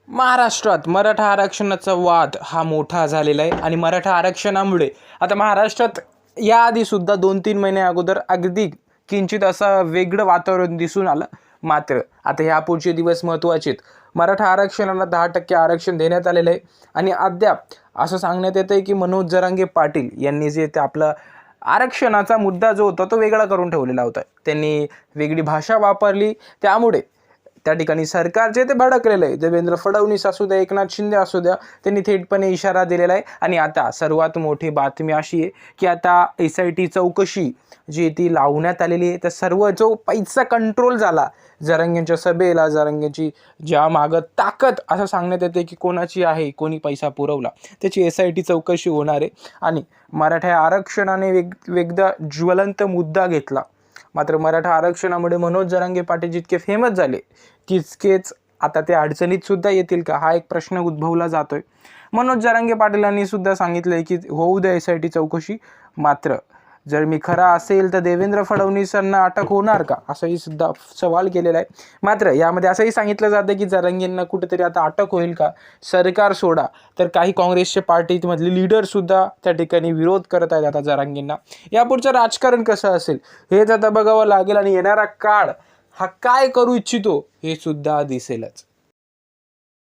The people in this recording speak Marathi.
महाराष्ट्रात मराठा आरक्षणाचा वाद हा मोठा झालेला आहे आणि मराठा आरक्षणामुळे आता महाराष्ट्रात याआधी सुद्धा 2-3 महिने अगोदर अगदी किंचित असं वेगळं वातावरण दिसून आलं. मात्र आता ह्या पुढचे दिवस महत्त्वाचे आहेत. मराठा आरक्षणाला 10% आरक्षण देण्यात आलेलं आहे आणि अद्याप असं सांगण्यात येतं आहे की मनोज जरांगे पाटील यांनी जे ते आपलं आरक्षणाचा मुद्दा जो होता तो वेगळा करून ठेवलेला होता. त्यांनी वेगळी भाषा वापरली, त्यामुळे त्या ठिकाणी सरकार जे ते भडकलेलं आहे. देवेंद्र फडणवीस असू द्या, एकनाथ शिंदे असू द्या, त्यांनी थेटपणे इशारा दिलेला आहे. आणि आता सर्वात मोठी बातमी अशी आहे की आता SIT चौकशी जी ती लावण्यात आलेली आहे. तर सर्व जो पैसा कंट्रोल झाला जरांगेंच्या सभेला, जरांगेंची ज्या मागं ताकद असं सांगण्यात येते की कोणाची आहे, कोणी पैसा पुरवला, त्याची SIT चौकशी होणार आहे. आणि मराठा आरक्षणाने वेगळा ज्वलंत मुद्दा घेतला. मात्र मराठा आरक्षणामुळे मनोज जरांगे पाटील जितके फेमस झाले तितकेच आता ते अडचणीत सुद्धा येतील का, हा एक प्रश्न उद्भवला जातोय. मनोज जरांगे पाटीलांनी सुद्धा सांगितलंय की होऊ द्या SIT चौकशी, मात्र जर मी खरा असेल तर देवेंद्र फडणवीसांना अटक होणार का, असंही सुद्धा सवाल केलेला आहे. मात्र यामध्ये असंही सांगितलं जातं की जरांगेंना कुठेतरी आता अटक होईल का, सरकार सोडा तर काही काँग्रेसचे पार्टीमधले लीडर सुद्धा त्या ठिकाणी विरोध करत आहेत आता जरांगेंना. यापुढचं राजकारण कसं असेल हेच आता बघावं लागेल आणि येणारा काळ हा काय करू इच्छितो हे सुद्धा दिसेलच.